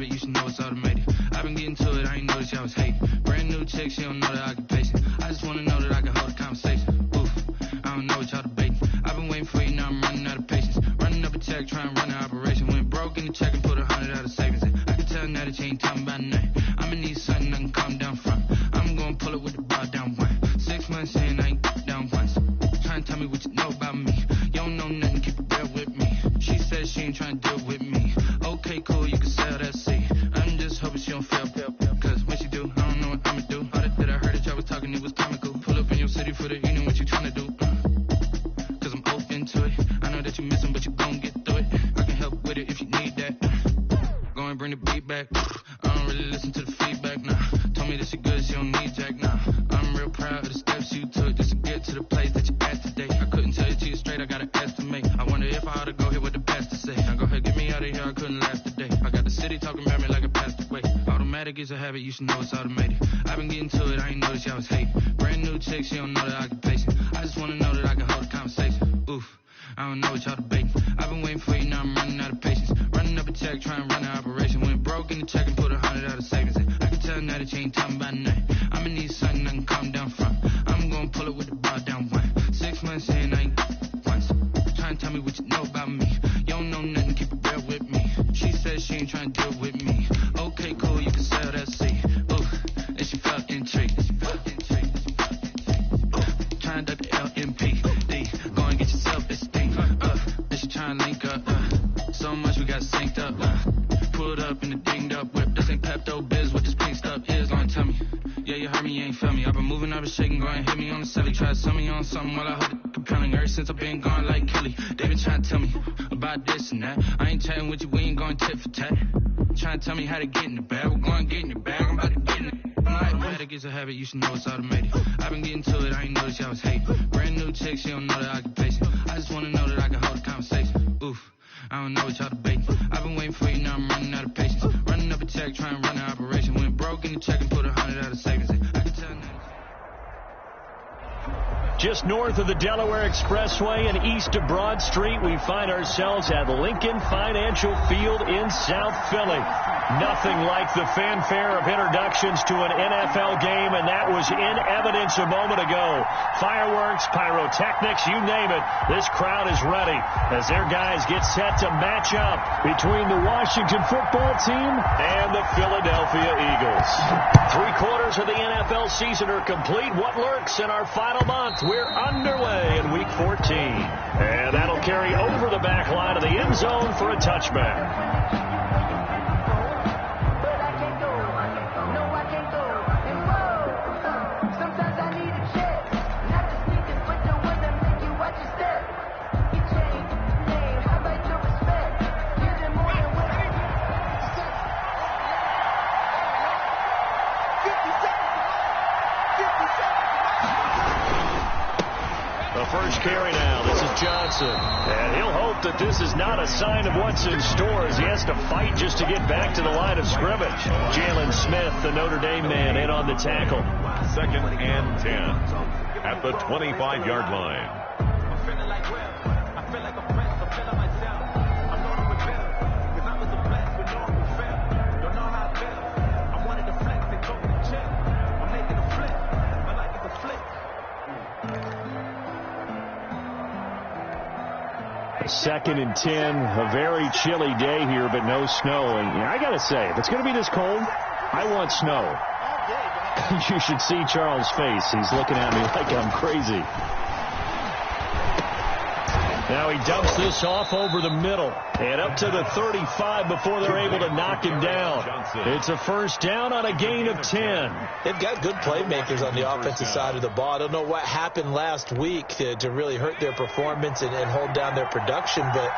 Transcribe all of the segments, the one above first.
habit, you should know it's automated. I've been getting to it, I ain't noticed y'all was hating. Brand new chick, she don't know that I can pace it. I just wanna know that I can hold a conversation. Oof, I don't know what y'all debating. I've been waiting for you, now I'm running out of patience. Running up a check, trying to run an operation. Went broke in the check and put 100 out of savings in. I can tell now that you ain't talking about nothing. I'ma need something I can calm down from. I'm gonna pull it with the bar down one. 6 months in, I ain't down once. Trying to tell me what you know about me. You don't know nothing, keep it real with me. She says she ain't trying to deal with me. Okay, cool, you can sell that seat. I'm just hoping she don't fail. Cause when she do, I don't know what I'ma do. All that I heard that y'all was talking, it was comical. Pull up in your city for the evening, what you trying to do? Cause I'm open to it. I know that you missing, but you gon' get through it. I can help with it if you need that. Go and bring the beat back. I don't really listen to the feedback, nah. Told me that she good, she don't need jack, nah. I'm real proud of the steps you took just to get to the place that you at today. I couldn't tell you to you straight, I got an estimate. I wonder if I ought to go here with the best to say. Now go ahead, get me out of here, I couldn't last today. I got the city talking about me like I passed away. Automatic is a habit, you should know it's automated. I've been getting to it, I ain't noticed y'all was hating. Brand new chick, she don't know that I can pace it. I just wanna know that I can hold a conversation. Oof, I don't know what y'all debating. I've been waiting for you, now I'm running out of patience. Running up a check, trying to run an operation. Went broke in the check and put 100 out of savings in. I can tell now that you ain't talking about nothing. I'ma need something I can calm down from. I'm gonna pull it with the bar down one. 6 months in, I ain't once. Trying to tell me what you know about me. You don't know nothing, keep it real with me. She says she ain't trying to deal with me. Okay, cool, you can sell that seat. Oof, and she felt intrigued. Trying to duck the LMP. Go and get your self-esteem. And she trying to link up. So much we got synced up. Pulled up in the dinged up whip. This ain't Pepto-Biz, what this pink stuff is. Gonna tell me. Yeah, you heard me, you ain't feel me. I've been moving, I've been shaking, go and hit me on the celly. Try to sell me on something while I hold it compelling. Ever since I've been gone like Kelly, they been trying to tell me about this and that. I ain't chatting with you, we ain't going tit for tat. Trying to tell me how to get in the bag. We're going to get in the bag, I'm about to get in it. Automatic is a habit, you should know it's automated. I've been getting to it, I ain't noticed y'all was hating. Brand new chick, she don't know that I can pace it. I just wanna know that I can hold a conversation. Oof, I don't know what y'all debating. I've been waiting for you, now I'm running out of patience. Running up a check, trying to run an operation. Went broke in the check and put 100 out of savings in. I can tell now. Just north of the Delaware Expressway and east of Broad Street, we find ourselves at Lincoln Financial Field in South Philly. Nothing like the fanfare of introductions to an NFL game, and that was in evidence a moment ago. Fireworks, pyrotechnics, you name it. This crowd is ready as their guys get set to match up between the Washington football team and the Philadelphia Eagles. 3/4 of the NFL season are complete. What lurks in our final month? We're underway in Week 14. And that'll carry over the back line of the end zone for a touchback. First carry now. This is Johnson. And he'll hope that this is not a sign of what's in store as he has to fight just to get back to the line of scrimmage. Jalen Smith, the Notre Dame man, in on the tackle. 2nd and 10 at the 25-yard line. Second and 10, a very chilly day here, but no snow. And I got to say, if it's going to be this cold, I want snow. You should see Charles' face. He's looking at me like I'm crazy. Now he dumps this off over the middle and up to the 35 before they're able to knock him down. It's a first down on a gain of 10. They've got good playmakers on the offensive side of the ball. I don't know what happened last week to really hurt their performance and hold down their production, but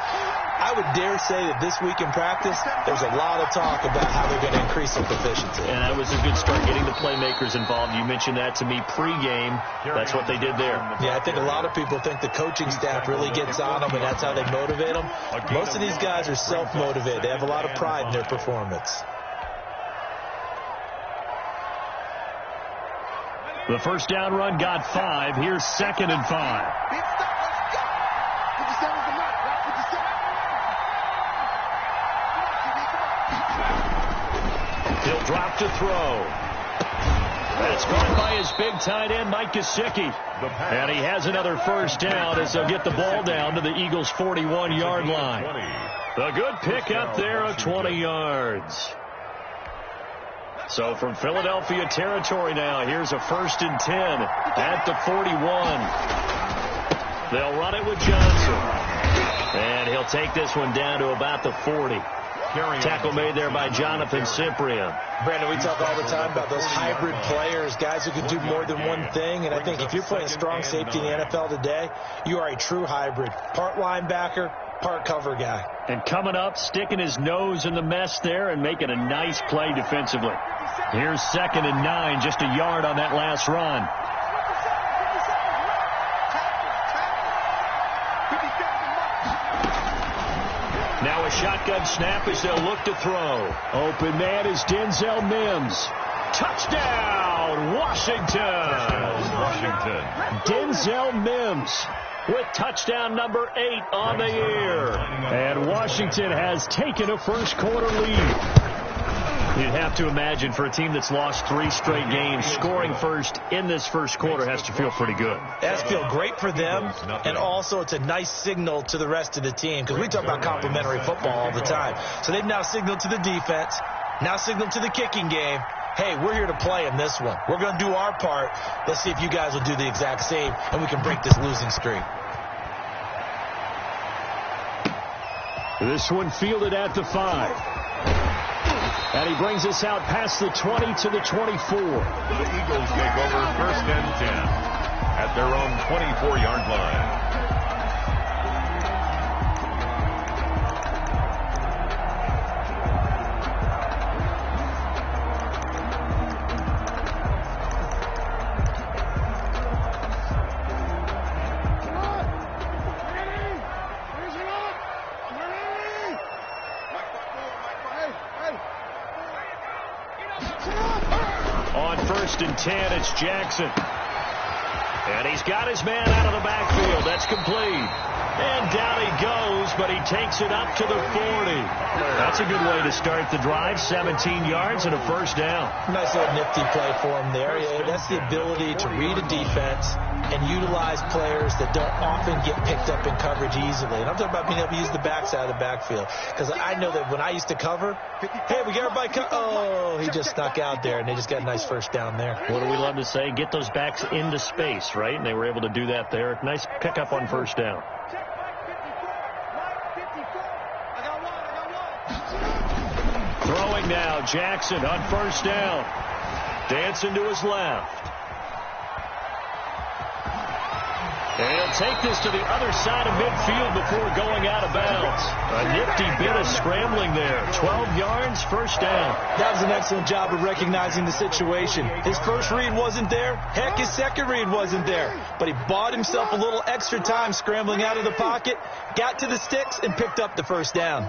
I would dare say that this week in practice, there's a lot of talk about how they're going to increase their proficiency. And that was a good start, getting the playmakers involved. You mentioned that to me pregame. That's what they did there. Yeah, I think a lot of people think the coaching staff really gets on them, and that's how they motivate them. Most of these guys are self-motivated. They have a lot of pride in their performance. The first down run got 5. Here's 2nd and 5. He'll drop to throw. That's caught by his big tight end, Mike Gesicki. And he has another first down as they'll get the ball down to the Eagles' 41-yard line. A good pickup there of 20 yards. So from Philadelphia territory now, here's a 1st and 10 at the 41. They'll run it with Johnson. And he'll take this one down to about the 40. Tackle made there by Jonathan Cyprien. Brandon, we talk all the time about those hybrid players, guys who can do more than one thing. And I think if you're playing strong safety in the NFL today, you are a true hybrid. Part linebacker, part cover guy. And coming up, sticking his nose in the mess there and making a nice play defensively. Here's 2nd and 9, just a yard on that last run. Now a shotgun snap as they'll look to throw. Open man is Denzel Mims. Touchdown, Washington. Denzel Mims with touchdown number 8 on the year. And Washington has taken a first quarter lead. You'd have to imagine for a team that's lost 3 straight games, scoring first in this first quarter has to feel pretty good. It has to feel great for them, and also it's a nice signal to the rest of the team, because we talk about complementary football all the time. So they've now signaled to the defense, now signaled to the kicking game, hey, we're here to play in this one. We're going to do our part. Let's see if you guys will do the exact same, and we can break this losing streak. This one fielded at the 5. And he brings us out past the 20 to the 24. The Eagles take over 1st and 10 at their own 24-yard line. On 1st and 10, it's Jackson. And he's got his man out of the backfield. That's complete. And down he goes, but he takes it up to the 40. That's a good way to start the drive. 17 yards and a first down. Nice little nifty play for him there. Yeah, that's the ability to read a defense and utilize players that don't often get picked up in coverage easily. And I'm talking about being able to use the backside of the backfield. Because I know that when I used to cover, hey, we got everybody oh, he just snuck out there, and they just got a nice first down there. What do we love to say? Get those backs into space, right? And they were able to do that there. Nice pickup on first down. Throwing now, Jackson on first down. Dancing to his left. And he'll take this to the other side of midfield before going out of bounds. A nifty bit of scrambling there. 12 yards, first down. That was an excellent job of recognizing the situation. His first read wasn't there. Heck, his second read wasn't there. But he bought himself a little extra time scrambling out of the pocket, got to the sticks, and picked up the first down.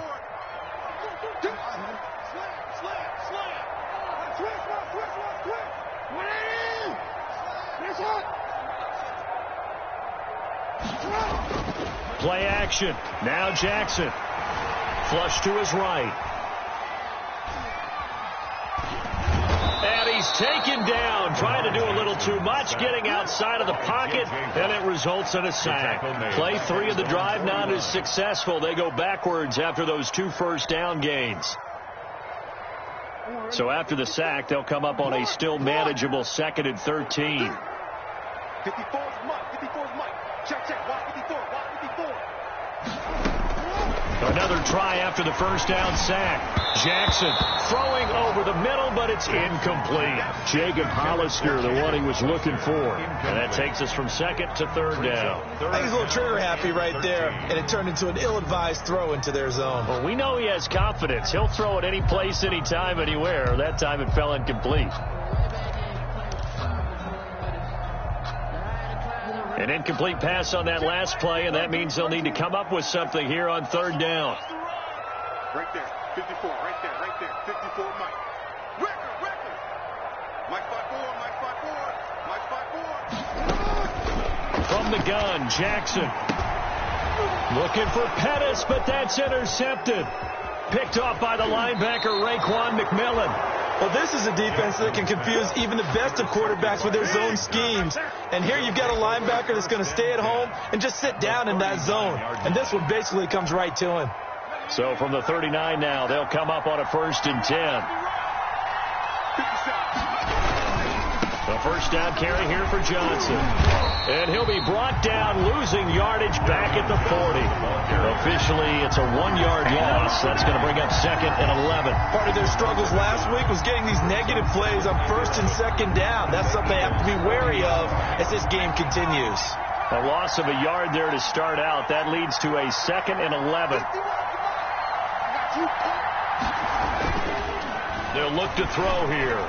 Play action. Now Jackson. Flush to his right. And he's taken down, trying to do a little too much, getting outside of the pocket, and it results in a sack. Play 3 of the drive not as successful. They go backwards after those 2 first down gains. So after the sack, they'll come up on a still manageable 2nd and 13. 54's Mike. 54's Mike. Check. Watch 54. Watch 54. Another try after the first down sack. Jackson throwing over the middle, but it's incomplete. Jacob Hollister, the one he was looking for. And that takes us from 2nd to 3rd down. I think he's a little trigger happy right there, and it turned into an ill-advised throw into their zone. Well, we know he has confidence. He'll throw it any place, anytime, anywhere. That time it fell incomplete. An incomplete pass on that last play, and that means they'll need to come up with something here on 3rd down. Right there. 54. Right there. 54, Mike. Record. Mike 5-4. From the gun, Jackson. Looking for Pettis, but that's intercepted. Picked off by the linebacker, Raekwon McMillan. Well, this is a defense that can confuse even the best of quarterbacks with their zone schemes. And here you've got a linebacker that's going to stay at home and just sit down in that zone. And this one basically comes right to him. So from the 39 now, they'll come up on a 1st and 10. The first down carry here for Johnson. And he'll be brought down, losing yardage back at the 40. Officially, it's a 1-yard loss. That's going to bring up 2nd and 11. Part of their struggles last week was getting these negative plays on 1st and 2nd down. That's something they have to be wary of as this game continues. A loss of a yard there to start out. That leads to a 2nd and 11. They'll look to throw here.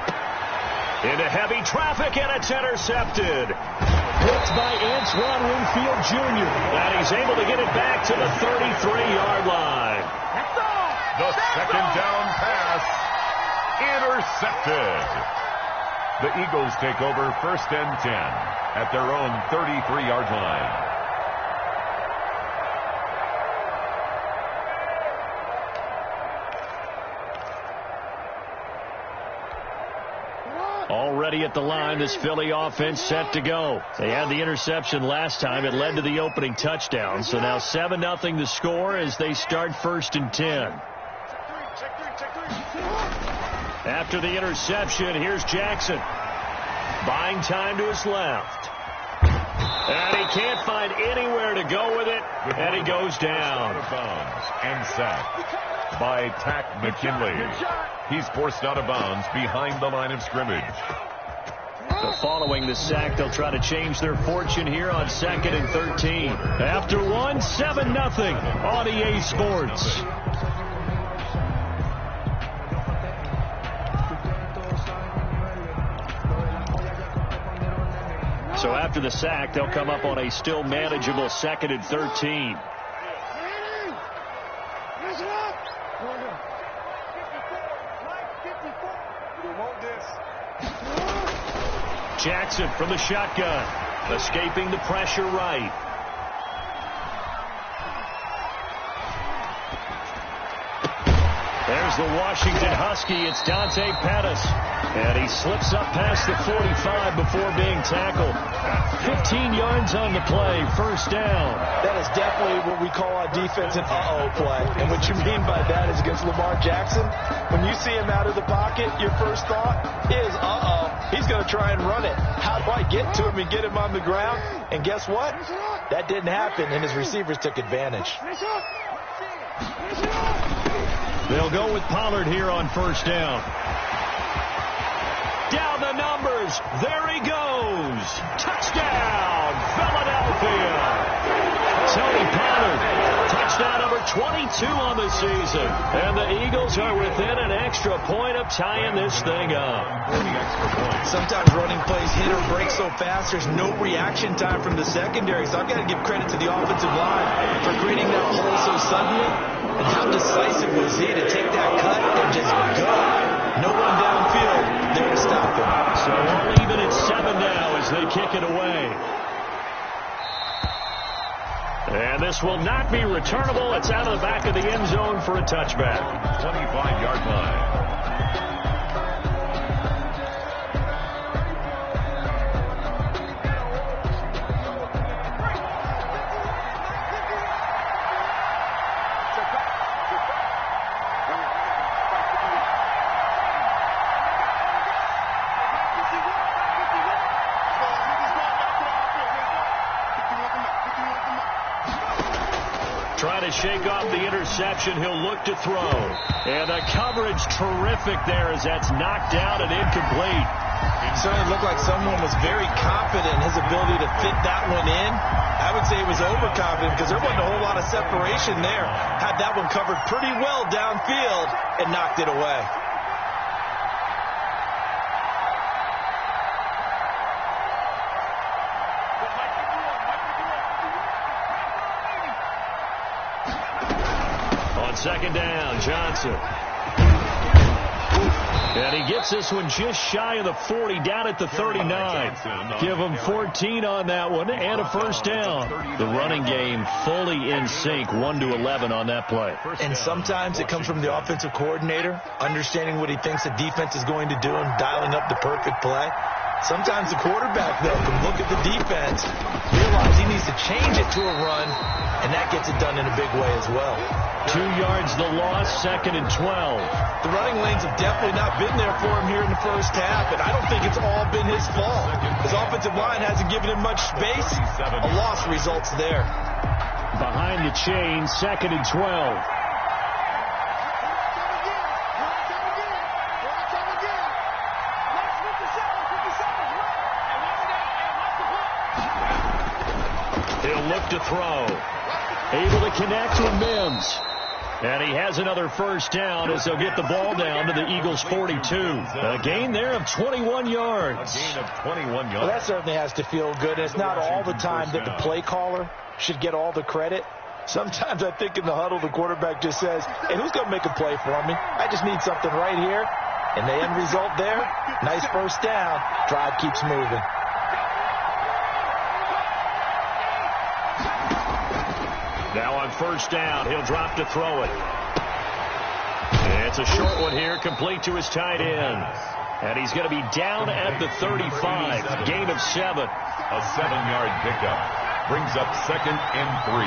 Into heavy traffic, and it's intercepted. Picked by Antoine Winfield Jr. And he's able to get it back to the 33-yard line. The 2nd down pass intercepted. The Eagles take over 1st and 10 at their own 33-yard line. Already at the line, this Philly offense set to go. They had the interception last time. It led to the opening touchdown. So now 7-0 the score as they start 1st and 10. After the interception, here's Jackson. Buying time to his left. And he can't find anywhere to go with it. And he goes down. Out of bounds and sacked by Tack McKinley. He's forced out of bounds behind the line of scrimmage. So following the sack, they'll try to change their fortune here on 2nd and 13. After one, 7-0 on EA Sports. So after the sack, they'll come up on a still manageable 2nd and 13. Jackson from the shotgun, escaping the pressure right. There's the Washington Husky. It's Dante Pettis. And he slips up past the 45 before being tackled. 15 yards on the play, 1st down. That is definitely what we call on defense an uh-oh play. And what you mean by that is against Lamar Jackson, when you see him out of the pocket, your first thought is, uh-oh, he's going to try and run it. How do I get to him and get him on the ground? And guess what? That didn't happen, and his receivers took advantage. They'll go with Pollard here on 1st down. Down the numbers. There he goes. Touchdown, Philadelphia. Tony Pollard. Touchdown number 22 on the season. And the Eagles are within an extra point of tying this thing up. Sometimes running plays hit or break so fast, there's no reaction time from the secondary. So I've got to give credit to the offensive line for creating that hole so suddenly. And how decisive was he to take that cut and just go? No one downfield there to stop him. So we're even at 7 now as they kick it away. And this will not be returnable. It's out of the back of the end zone for a touchback. 25-yard line. Trying to shake off the interception. He'll look to throw. And the coverage terrific there as that's knocked down and incomplete. It certainly looked like someone was very confident in his ability to fit that one in. I would say he was overconfident because there wasn't a whole lot of separation there. Had that one covered pretty well downfield and knocked it away. On 2nd down, Johnson. And he gets this one just shy of the 40, down at the 39. Give him 14 on that one and a first down. The running game fully in sync, 1-11 on that play. And sometimes it comes from the offensive coordinator, understanding what he thinks the defense is going to do and dialing up the perfect play. Sometimes the quarterback, though, can look at the defense, realize he needs to change it to a run, and that gets it done in a big way as well. 2 yards the loss, 2nd and 12. The running lanes have definitely not been there for him here in the first half, and I don't think it's all been his fault. His offensive line hasn't given him much space. A loss results there. Behind the chain, 2nd and 12. He'll look to throw. Able to connect with Mims. And he has another first down as they'll get the ball down to the Eagles' 42. A gain there of 21 yards. A gain of 21 yards. Well, that certainly has to feel good. It's not all the time that the play caller should get all the credit. Sometimes I think in the huddle, the quarterback just says, hey, who's going to make a play for me? I just need something right here. And the end result there, nice first down. Drive keeps moving. Now on first down, he'll drop to throw it. It's a short one here, complete to his tight end. And he's going to be down at the 35, gain of 7. A 7-yard pickup brings up 2nd and 3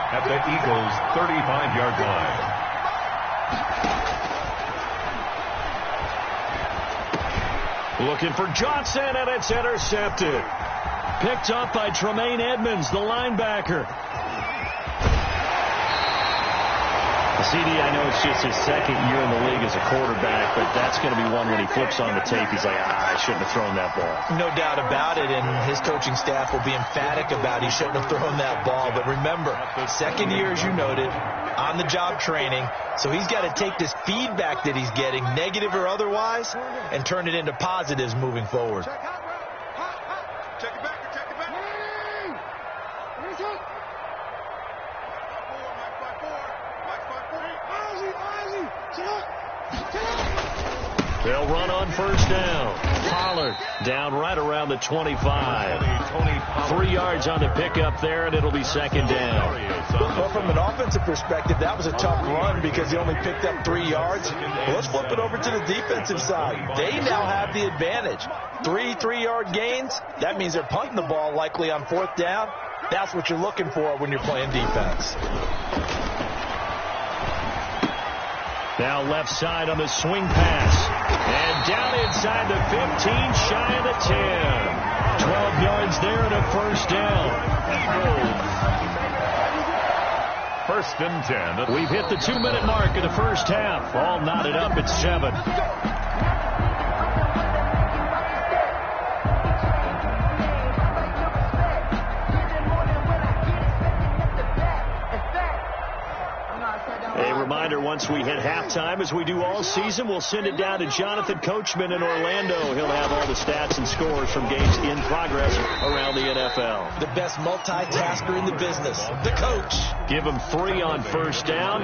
at the Eagles' 35-yard line. Looking for Johnson, and it's intercepted. Picked up by Tremaine Edmonds, the linebacker. CD, I know it's just his 2nd year in the league as a quarterback, but that's going to be one when he flips on the tape, he's like, I shouldn't have thrown that ball. No doubt about it, and his coaching staff will be emphatic about he shouldn't have thrown that ball. But remember, 2nd year, as you noted, on-the-job training, so he's got to take this feedback that he's getting, negative or otherwise, and turn it into positives moving forward. Check it back. Check it back. Where's it? They'll run on first down. Pollard down right around the 25. 3 yards on the pickup there, and it'll be 2nd down. Well, from an offensive perspective, that was a tough run because he only picked up 3 yards. Well, let's flip it over to the defensive side. They now have the advantage. 3 3-yard gains. That means they're punting the ball likely on 4th down. That's what you're looking for when you're playing defense. Now left side on the swing pass. And down inside the 15, shy of the 10. 12 yards there and a first down. First and 10. We've hit the 2-minute mark of the first half. All knotted up at 7. Reminder, once we hit halftime, as we do all season, we'll send it down to Jonathan Coachman in Orlando. He'll have all the stats and scores from games in progress around the NFL. The best multitasker in the business, the coach. Give him 3 on first down.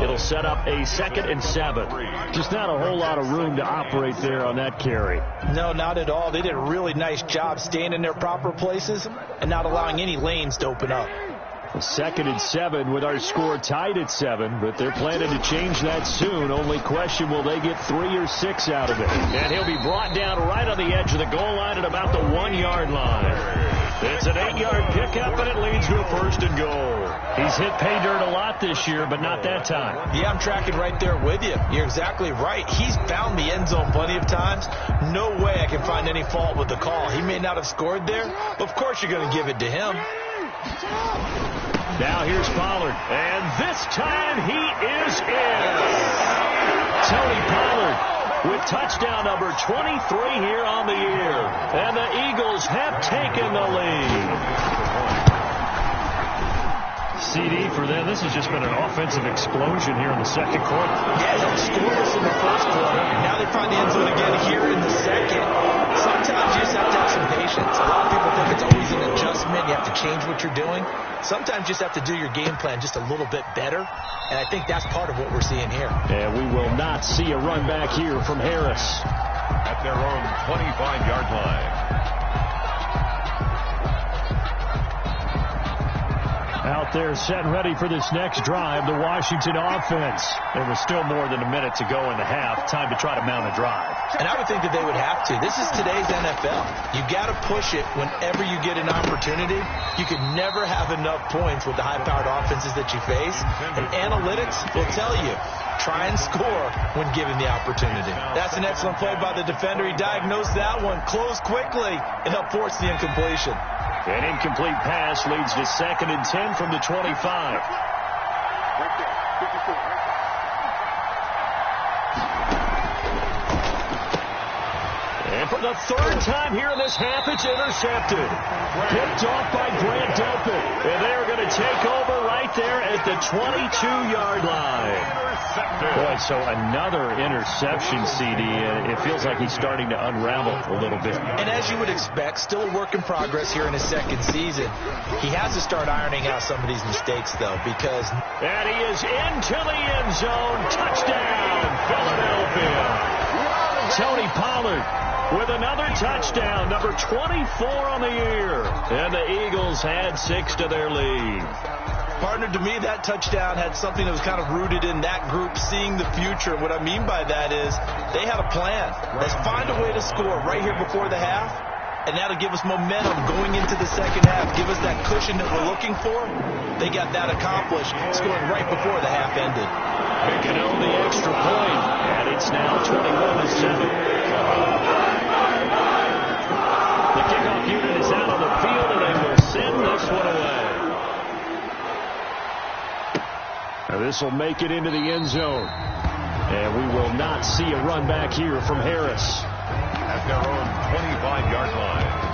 It'll set up a 2nd and 7. Just not a whole lot of room to operate there on that carry. No, not at all. They did a really nice job staying in their proper places and not allowing any lanes to open up. 2nd and 7 with our score tied at 7, but they're planning to change that soon. Only question, will they get 3 or 6 out of it? And he'll be brought down right on the edge of the goal line at about the 1-yard line. It's an 8-yard pickup, and it leads to a 1st and goal. He's hit pay dirt a lot this year, but not that time. Yeah, I'm tracking right there with you. You're exactly right. He's found the end zone plenty of times. No way I can find any fault with the call. He may not have scored there, but of course you're going to give it to him. Now here's Pollard, and this time he is in. Tony Pollard with touchdown number 23 here on the year. And the Eagles have taken the lead. CD for them. This has just been an offensive explosion here in the 2nd quarter. Yeah, they scoreless in the 1st quarter. Now they find the end zone again here in the 2nd. Sometimes you just have to have some patience. A lot of people think it's always an adjustment. You have to change what you're doing. Sometimes you just have to do your game plan just a little bit better, and I think that's part of what we're seeing here. And we will not see a run back here from Harris. At their own 25-yard line. Out there set and ready for this next drive, the Washington offense. There was still more than a minute to go in the half. Time to try to mount a drive. And I would think that they would have to. This is today's NFL. You got to push it whenever you get an opportunity. You can never have enough points with the high-powered offenses that you face. And analytics will tell you, try and score when given the opportunity. That's an excellent play by the defender. He diagnosed that one, closed quickly, and helped force the incompletion. An incomplete pass leads to 2nd and 10 from the 25. Right there, 54, right there. And for the third time here in this half, it's intercepted. Picked off by Grant Delpit. And they're going to take over right there at the 22-yard line. Boy, so another interception, CD. It feels like he's starting to unravel a little bit. And as you would expect, still a work in progress here in his second season. He has to start ironing out some of these mistakes, though, because... And he is into the end zone. Touchdown, Philadelphia. Tony Pollard with another touchdown, number 24 on the year. And the Eagles had 6 to their lead. Partner, to me, that touchdown had something that was kind of rooted in that group seeing the future. What I mean by that is they had a plan. Let's find a way to score right here before the half, and that'll give us momentum going into the second half, give us that cushion that we're looking for. They got that accomplished, scoring right before the half ended. Picking on the extra point, and it's now 21-7. The kickoff unit is out on the field, and they will send this one away. Now this will make it into the end zone. And we will not see a run back here from Harris. At their own 25-yard line.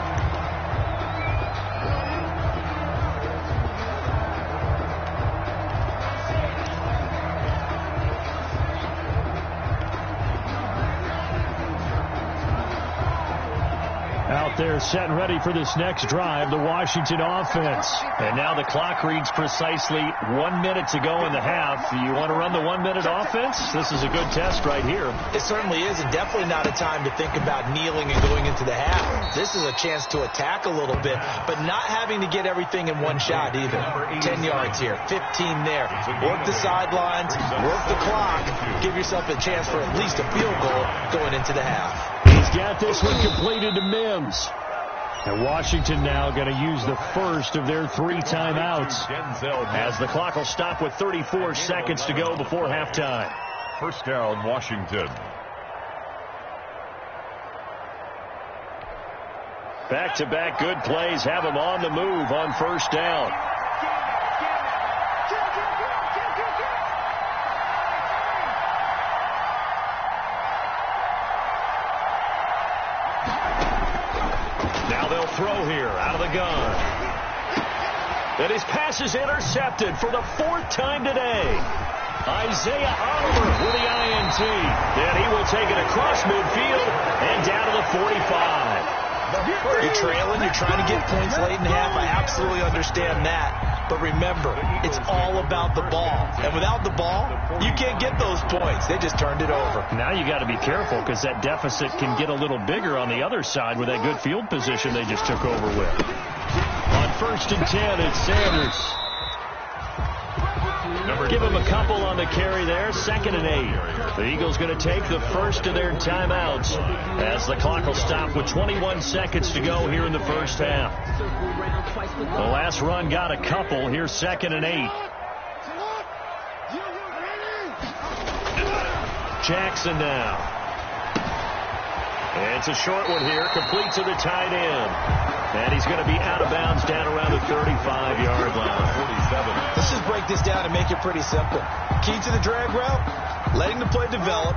Out there set and ready for this next drive, the Washington offense. And now the clock reads precisely 1 minute to go in the half. You want to run the 1 minute offense? This is a good test right here. It certainly is, and definitely not a time to think about kneeling and going into the half. This is a chance to attack a little bit, but not having to get everything in one shot either. 10 yards here, 15 there. Work the sidelines, work the clock, give yourself a chance for at least a field goal going into the half. He's got this one completed to Mims. And Washington now going to use the first of their 3 timeouts, as the clock will stop with 34 seconds to go before halftime. First down, Washington. Back-to-back good plays have them on the move on first down. Now they'll throw here out of the gun. And his pass is intercepted for the 4th time today. Isaiah Oliver with the INT. And he will take it across midfield and down to the 45. You're trailing, you're trying to get points late in the half. I absolutely understand that. But remember, it's all about the ball. And without the ball, you can't get those points. They just turned it over. Now you got to be careful, because that deficit can get a little bigger on the other side with that good field position they just took over with. On 1st and 10, it's Sanders. Give him a couple on the carry there. 2nd and 8. The Eagles going to take the first of their timeouts, as the clock will stop with 21 seconds to go here in the first half. The last run got a couple. Here's 2nd and 8. Jackson now. And it's a short one here, complete to the tight end. And he's going to be out of bounds down around the 35-yard line. 47. Let's just break this down and make it pretty simple. Key to the drag route, letting the play develop,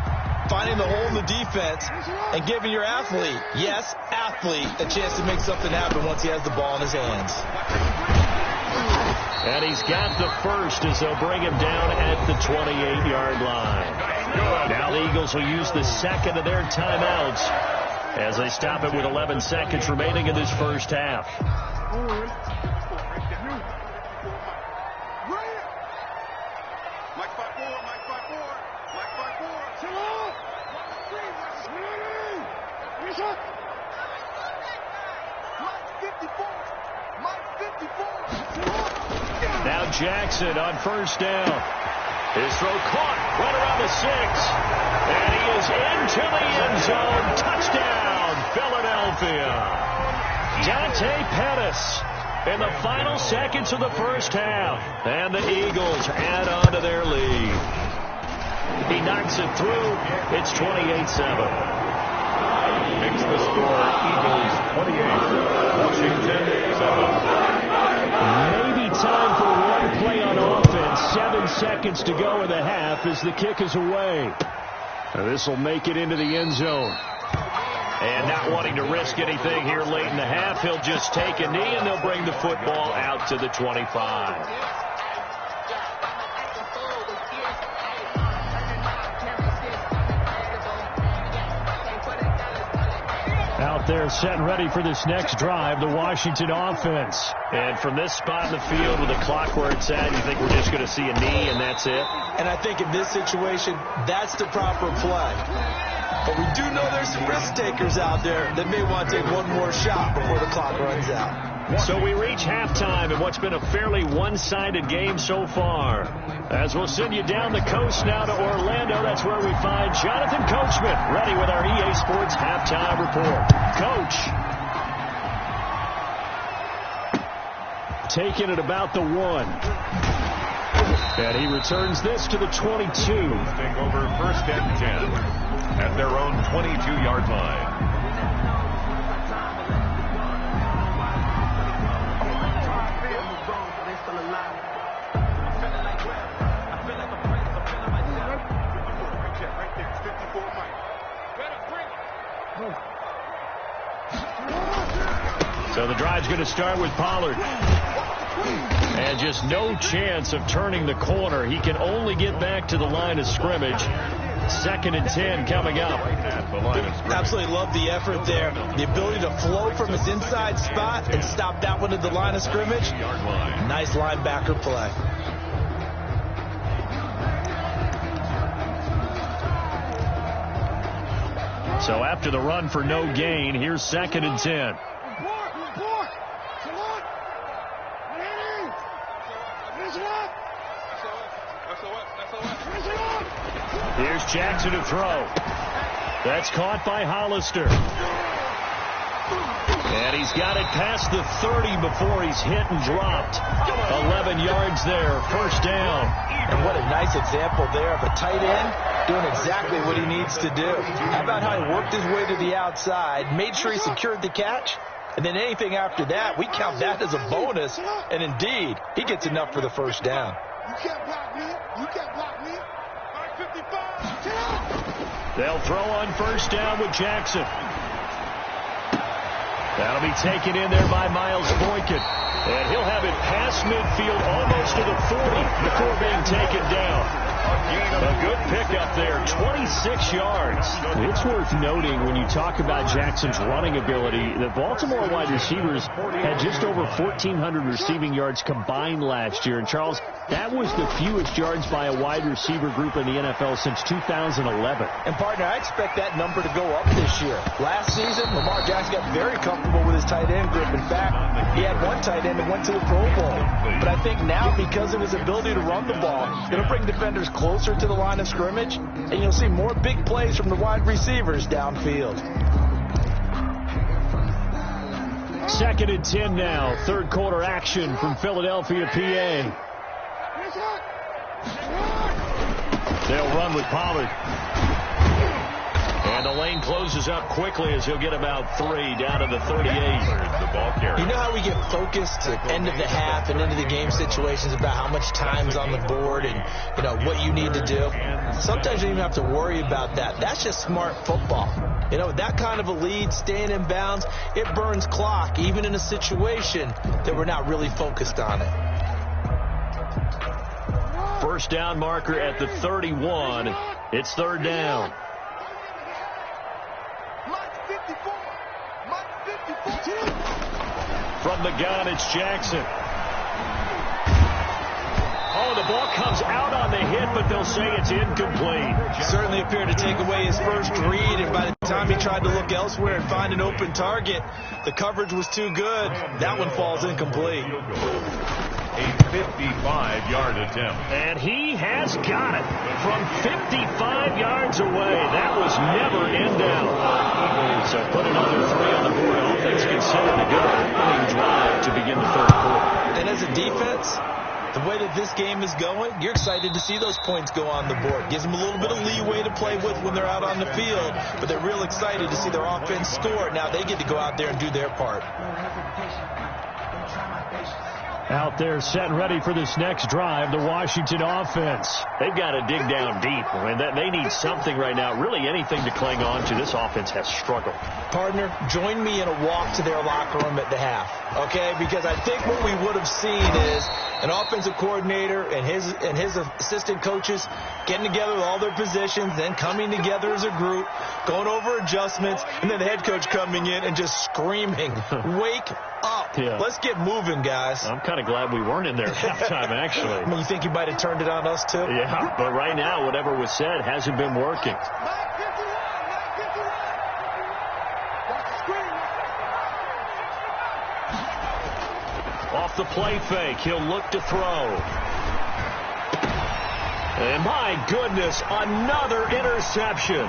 finding the hole in the defense, and giving your athlete, yes, athlete, a chance to make something happen once he has the ball in his hands. And he's got the first, as they'll bring him down at the 28-yard line. Now the Eagles will use the second of their timeouts, as they stop it with 11 seconds remaining in this first half. Now Jackson on first down. His throw caught right around the 6. And he is into the end zone. Touchdown, Philadelphia. Dante Pettis in the final seconds of the first half. And the Eagles add on to their lead. He knocks it through. It's 28-7. Makes the score Eagles 28, Washington 7. Maybe time for one play on offense. 7 seconds to go in the half as the kick is away. This will make it into the end zone. And not wanting to risk anything here late in the half, he'll just take a knee and they'll bring the football out to the 25. Out there set and ready for this next drive, the Washington offense. And from this spot in the field with the clock where it's at, you think we're just going to see a knee and that's it? And I think in this situation, that's the proper play. But we do know there's some risk takers out there that may want to take one more shot before the clock runs out. So we reach halftime in what's been a fairly one-sided game so far. As we'll send you down the coast now to Orlando, that's where we find Jonathan Coachman, ready with our EA Sports halftime report. Coach. Taking it about the 1. And he returns this to the 22. Take over first and 10 at their own 22-yard line. So the drive's going to start with Pollard. And just no chance of turning the corner. He can only get back to the line of scrimmage. 2nd and 10 coming up. Absolutely love the effort there. The ability to flow from his inside spot and stop that one at the line of scrimmage. Nice linebacker play. So after the run for no gain, here's 2nd and 10. Here's Jackson to throw. That's caught by Hollister. And he's got it past the 30 before he's hit and dropped. 11 yards there, first down. And what a nice example there of a tight end doing exactly what he needs to do. How about how he worked his way to the outside, made sure he secured the catch, and then anything after that, we count that as a bonus. And indeed, he gets enough for the first down. You can't block me. You can't block me. 55. They'll throw on first down with Jackson. That'll be taken in there by Miles Boykin. And he'll have it past midfield almost to the 40 before being taken down. A good pickup there, 26 yards. It's worth noting when you talk about Jackson's running ability, the Baltimore wide receivers had just over 1,400 receiving yards combined last year. And, Charles, that was the fewest yards by a wide receiver group in the NFL since 2011. And, partner, I expect that number to go up this year. Last season, Lamar Jackson got very comfortable with his tight end group. In fact, he had one tight end that went to the Pro Bowl. But I think now, because of his ability to run the ball, it'll bring defenders closer to the line of scrimmage, and you'll see more big plays from the wide receivers downfield. 2nd and 10 now. Third quarter action from Philadelphia, PA. They'll run with Pollard. And the lane closes up quickly as he'll get about 3 down to the 38. The ball carrier. You know how we get focused at end of the half and into the game situations about how much time's on the board and, you know, what you need to do? Sometimes you don't even have to worry about that. That's just smart football. You know, that kind of a lead, staying in bounds, it burns clock, even in a situation that we're not really focused on it. First down marker at the 31. It's third down. From the gun, it's Jackson. Oh, the ball comes out on the hit, but they'll say it's incomplete. Certainly appeared to take away his first read, and by the time he tried to look elsewhere and find an open target, the coverage was too good. That one falls incomplete. A 55-yard attempt. And he has got it from 55 yards away. That was never in doubt. So put another 3 on the board. All things considered, a good opening drive to begin the third quarter. And as a defense, the way that this game is going, you're excited to see those points go on the board. Gives them a little bit of leeway to play with when they're out on the field, but they're real excited to see their offense score. Now they get to go out there and do their part. Out there set and ready for this next drive, the Washington offense. They've got to dig down deep. I mean, they need something right now, really anything to cling on to. This offense has struggled. Partner, join me in a walk to their locker room at the half, okay? Because I think what we would have seen is an offensive coordinator and his assistant coaches getting together with all their positions, then coming together as a group, going over adjustments, and then the head coach coming in and just screaming, wake up. Yeah. Let's get moving, guys. I'm kind of glad we weren't in there at halftime, actually. I mean, you think you might have turned it on us, too? Yeah, but right now, whatever was said hasn't been working. Off the play fake, he'll look to throw. And my goodness, another interception.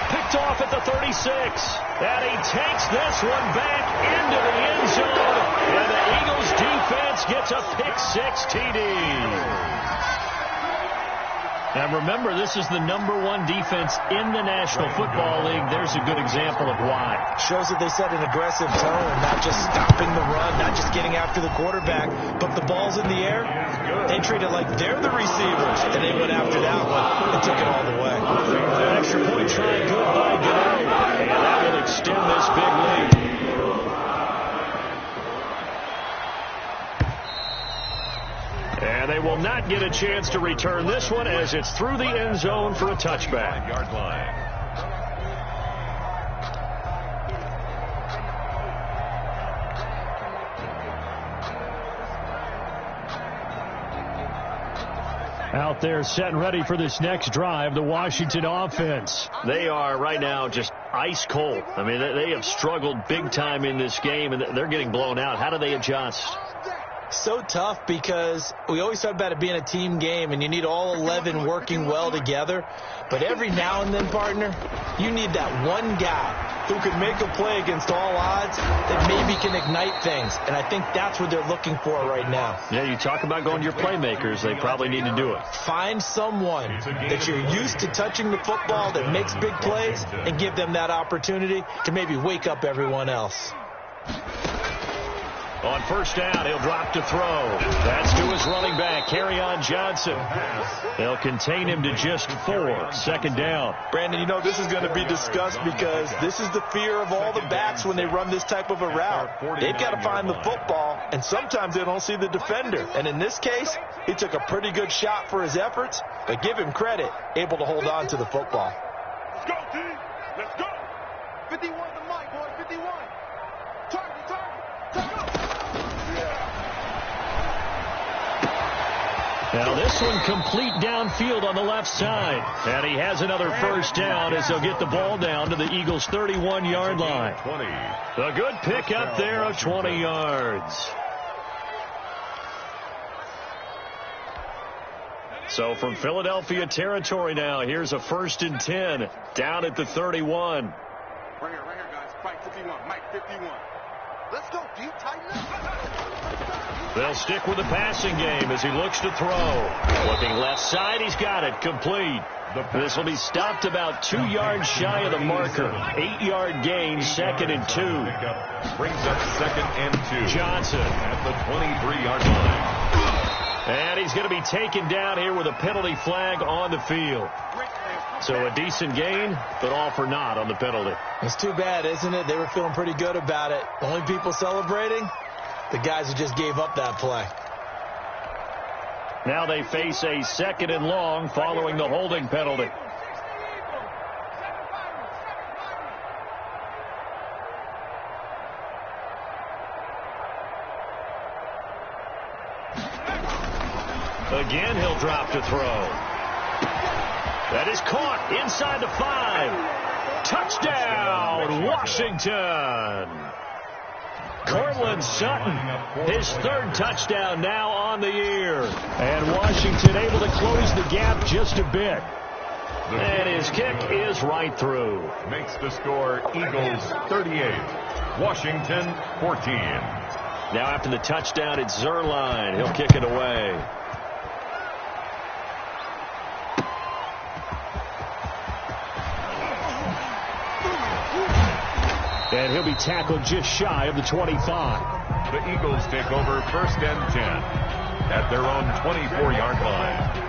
Picked off at the 36. And he takes this one back into the end zone. And the Eagles defense gets a pick-6 TD. And remember, this is the #1 defense in the National Football League. There's a good example of why. Shows that they set an aggressive tone, not just stopping the run, not just getting after the quarterback, but the ball's in the air. They treat it like they're the receivers, and they went after that one and took it all the way. An extra point try good by Gano, and that will extend this big lead. And they will not get a chance to return this one as it's through the end zone for a touchback. Yard line. Out there set and ready for this next drive, the Washington offense. They are right now just ice cold. I mean, they have struggled big time in this game, and they're getting blown out. How do they adjust? So tough because we always talk about it being a team game and you need all 11 working well together. But every now and then, partner, you need that one guy who can make a play against all odds that maybe can ignite things. And I think that's what they're looking for right now. Yeah, you talk about going to your playmakers. They probably need to do it. Find someone that you're used to touching the football that makes big plays and give them that opportunity to maybe wake up everyone else. On first down, he'll drop to throw. That's to his running back, Kerryon Johnson. They'll contain him to just 4. Second down. Brandon, you know, this is going to be discussed because this is the fear of all the backs when they run this type of a route. They've got to find the football, and sometimes they don't see the defender. And in this case, he took a pretty good shot for his efforts, but give him credit, able to hold on to the football. Let's go, team. Let's go. 51 to Mike, boy. 51. Target, target, target. Now this one complete downfield on the left side. And he has another first down as they'll get the ball down to the Eagles' 31-yard line. 20. A good pick up there of 20 yards. So from Philadelphia territory now, here's a 1st and 10 down at the 31. Right here, guys. Mike 51. Mike 51. Let's go, deep, tighten up. They'll stick with the passing game as he looks to throw. Looking left side, he's got it. Complete. This will be stopped about 2 yards shy of the marker. 8-yard gain, 2nd and 2. Brings up 2nd and 2. Johnson At the 23-yard line. And he's going to be taken down here with a penalty flag on the field. So a decent gain, but all for naught on the penalty. It's too bad, isn't it? They were feeling pretty good about it. Only people celebrating, the guys who just gave up that play. Now they face a 2nd and long following the holding penalty. Again, he'll drop to throw. That is caught inside the 5. Touchdown, Washington. Cortland Sutton, his 3rd touchdown now on the year. And Washington able to close the gap just a bit. And his kick is right through. Makes the score Eagles 38, Washington 14. Now after the touchdown, it's Zerline. He'll kick it away. And he'll be tackled just shy of the 25. The Eagles take over 1st and 10 at their own 24-yard line.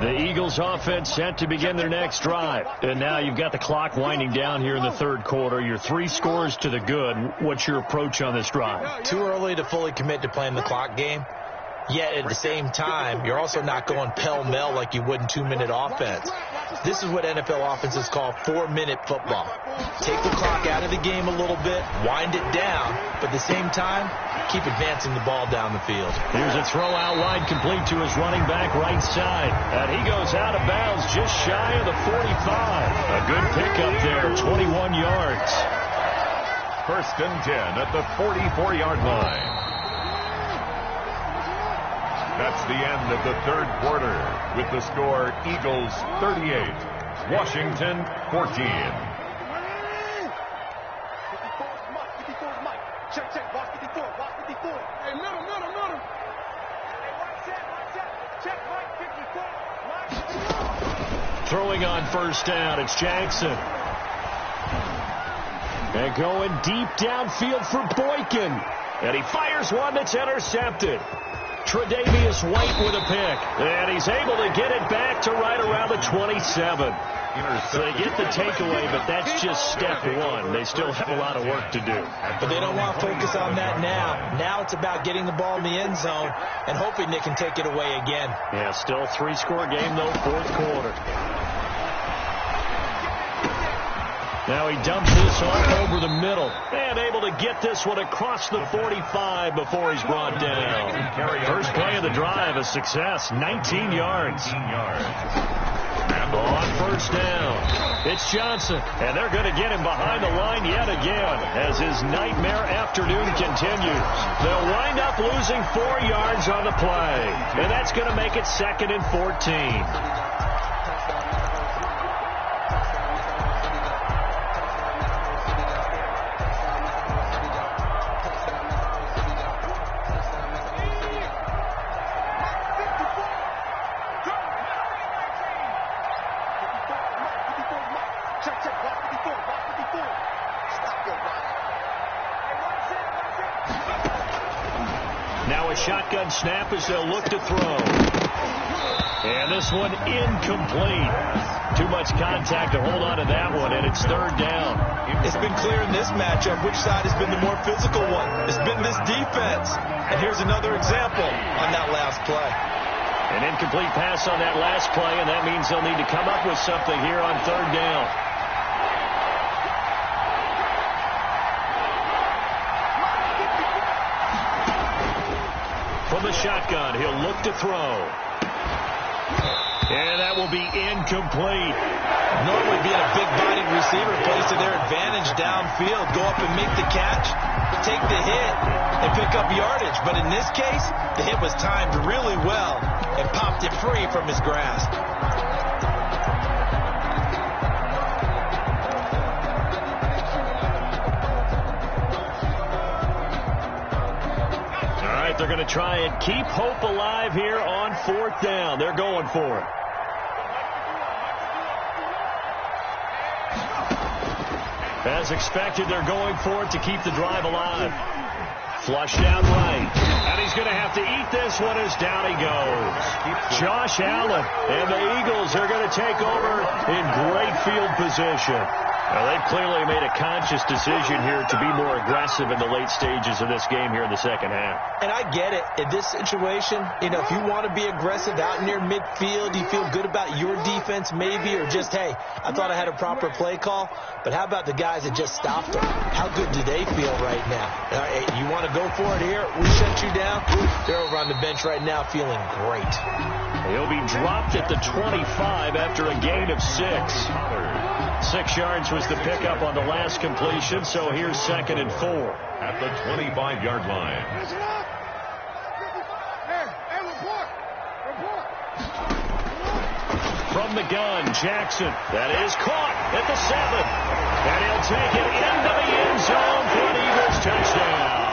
The Eagles offense set to begin their next drive. And now you've got the clock winding down here in the 3rd quarter. You're 3 scores to the good. What's your approach on this drive? Too early to fully commit to playing the clock game. Yet at the same time, you're also not going pell-mell like you would in 2-minute offense. This is what NFL offenses call 4-minute football. Take the clock out of the game a little bit, wind it down, but at the same time, keep advancing the ball down the field. Here's a throw out wide complete to his running back right side. And he goes out of bounds just shy of the 45. A good pickup there, 21 yards. 1st and 10 at the 44-yard line. That's the end of the 3rd quarter with the score Eagles 38, Washington 14. Check, check, watch 54, watch 54. Hey, middle. Hey, check, right 54. Throwing on 1st down, it's Jackson. And going deep downfield for Boykin. And he fires one that's intercepted. Tre'Davious White with a pick. And he's able to get it back to right around the 27. So they get the takeaway, but that's just step 1. They still have a lot of work to do. But they don't want to focus on that now. Now it's about getting the ball in the end zone and hoping they can take it away again. Yeah, still a 3-score game, though, 4th quarter. Now he dumps this off over the middle and able to get this one across the 45 before he's brought down. First play of the drive, a success, 19 yards. On 1st down, it's Johnson, and they're going to get him behind the line yet again as his nightmare afternoon continues. They'll wind up losing 4 yards on the play, and that's going to make it 2nd and 14. Shotgun snap as they'll look to throw. And this one incomplete. Too much contact to hold on to that one, and it's 3rd down. It's been clear in this matchup which side has been the more physical one. It's been this defense. And here's another example on that last play. An incomplete pass on that last play, and that means they'll need to come up with something here on 3rd down. From the shotgun, he'll look to throw. And that will be incomplete. Normally being a big-bodied receiver plays to their advantage downfield. Go up and make the catch, take the hit, and pick up yardage. But in this case, the hit was timed really well and popped it free from his grasp. They're going to try and keep hope alive here on 4th down. They're going for it. As expected, they're going for it to keep the drive alive. Flushed out right. And he's going to have to eat this one as down he goes. Josh Allen and the Eagles are going to take over in great field position. Well, they've clearly made a conscious decision here to be more aggressive in the late stages of this game here in the second half. And I get it. In this situation, you know, if you want to be aggressive out near midfield, you feel good about your defense maybe, or just, hey, I thought I had a proper play call. But how about the guys that just stopped them? How good do they feel right now? Hey, you want to go for it here? We shut you down. They're over on the bench right now feeling great. He'll be dropped at the 25 after a gain of 6. 6 yards was the pickup on the last completion, so here's 2nd and 4. At the 25-yard line. From the gun, Jackson. That is caught at the 7. And he'll take it into the end zone for an Eagles touchdown.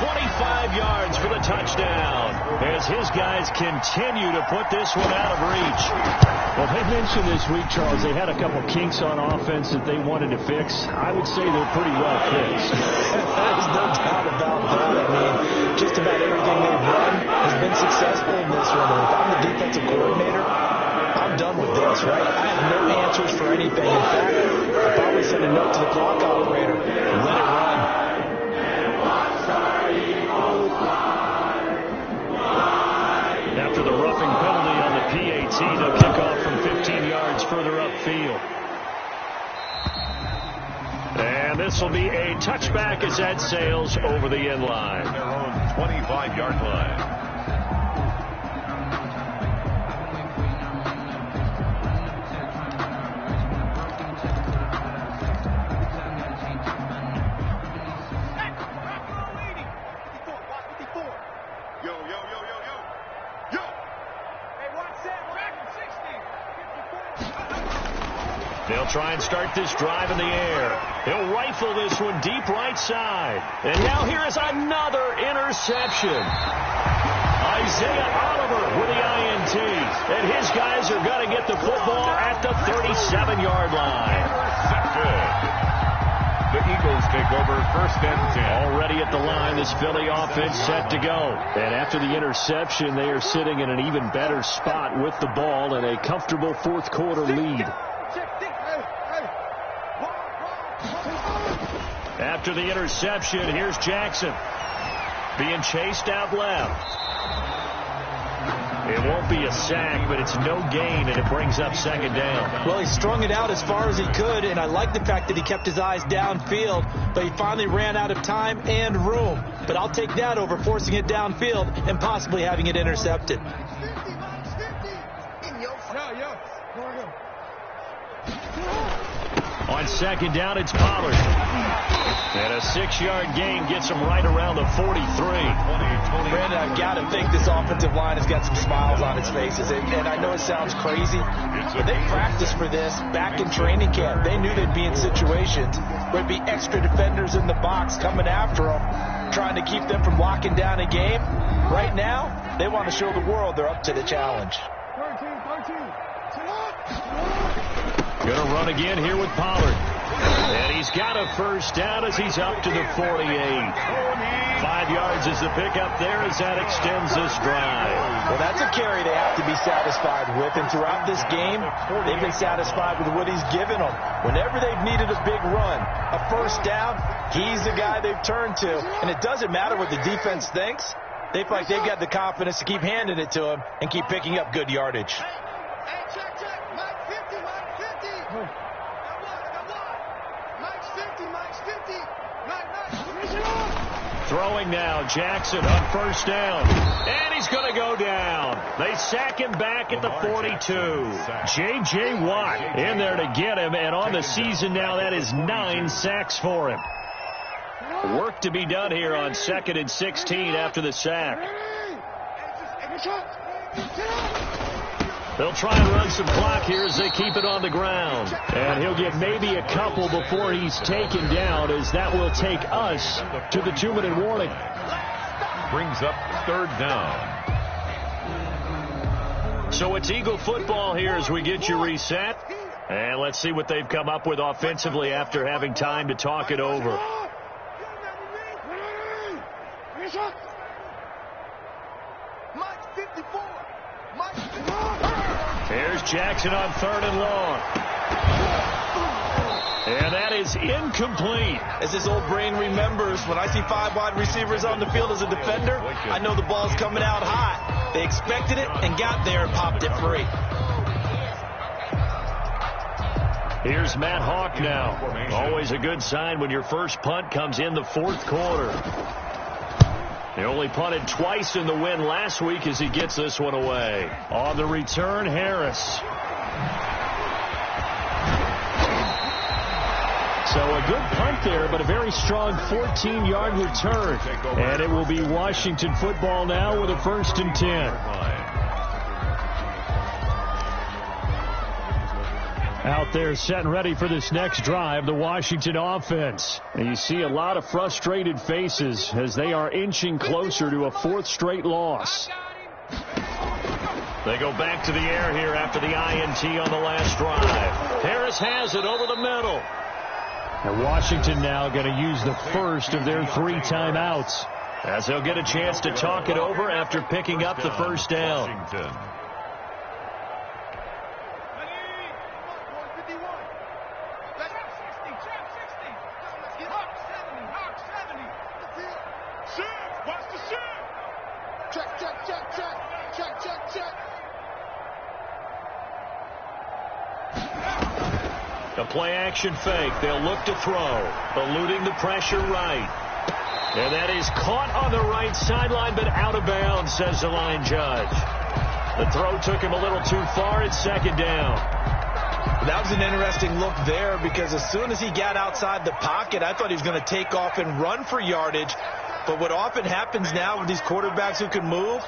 25 yards for the touchdown as his guys continue to put this one out of reach. Well, they mentioned this week, Charles, they had a couple kinks on offense that they wanted to fix. I would say they're pretty well fixed. There's no doubt about that. I mean, just about everything they've run has been successful in this one. And if I'm the defensive coordinator, I'm done with this, right? I have no answers for anything. In fact, I'll probably send a note to the clock operator and let it run. After the roughing penalty on the PAT, they'll kick off from 15 yards further upfield. And this will be a touchback as that sails over the end line. Their own 25-yard line. They'll try and start this drive in the air. He'll rifle this one deep right side. And now here is another interception. Isaiah Oliver with the INT. And his guys are going to get the football at the 37-yard line. The Eagles take over 1st and 10. Already at the line, this Philly offense set to go. And after the interception, they are sitting in an even better spot with the ball and a comfortable 4th quarter lead. After the interception, here's Jackson being chased out left. It won't be a sack, but it's no gain, and it brings up 2nd down. Well, he strung it out as far as he could, and I like the fact that he kept his eyes downfield, but he finally ran out of time and room. But I'll take that over forcing it downfield and possibly having it intercepted. On 2nd down, it's Pollard. And a 6-yard gain gets him right around the 43. Brandon, I've got to think this offensive line has got some smiles on its faces. And I know it sounds crazy, but they practiced for this back in training camp. They knew they'd be in situations where there'd be extra defenders in the box coming after them, trying to keep them from locking down a game. Right now, they want to show the world they're up to the challenge. Gonna run again here with Pollard. And he's got a 1st down as he's up to the 48. 5 yards is the pickup there as that extends this drive. Well, that's a carry they have to be satisfied with. And throughout this game, they've been satisfied with what he's given them. Whenever they've needed a big run, a 1st down, he's the guy they've turned to. And it doesn't matter what the defense thinks. They feel like they've got the confidence to keep handing it to him and keep picking up good yardage. Throwing now, Jackson on 1st down. And he's going to go down. They sack him back at the 42. J.J. Watt in there to get him. And on the season now, that is 9 sacks for him. Work to be done here on 2nd and 16 after the sack. They'll try and run some clock here as they keep it on the ground. And he'll get maybe a couple before he's taken down, as that will take us to the 2-minute warning. Brings up 3rd down. So it's Eagle football here as we get you reset. And let's see what they've come up with offensively after having time to talk it over. Here's Jackson on 3rd and long. And that is incomplete. As his old brain remembers, when I see 5 wide receivers on the field as a defender, I know the ball's coming out hot. They expected it and got there and popped it free. Here's Matt Hawk now. Always a good sign when your first punt comes in the fourth quarter. He only punted twice in the win last week as he gets this one away. On the return, Harris. So a good punt there, but a very strong 14-yard return. And it will be Washington football now with a 1st and 10. Out there set and ready for this next drive, the Washington offense. And you see a lot of frustrated faces as they are inching closer to a 4th straight loss. They go back to the air here after the INT on the last drive. Harris has it over the middle. And Washington now going to use the first of their 3 timeouts as they'll get a chance to talk it over after picking up the first down. Washington. A play-action fake. They'll look to throw. Eluding the pressure right. And that is caught on the right sideline, but out of bounds, says the line judge. The throw took him a little too far. It's 2nd down. That was an interesting look there because as soon as he got outside the pocket, I thought he was going to take off and run for yardage. But what often happens now with these quarterbacks who can move,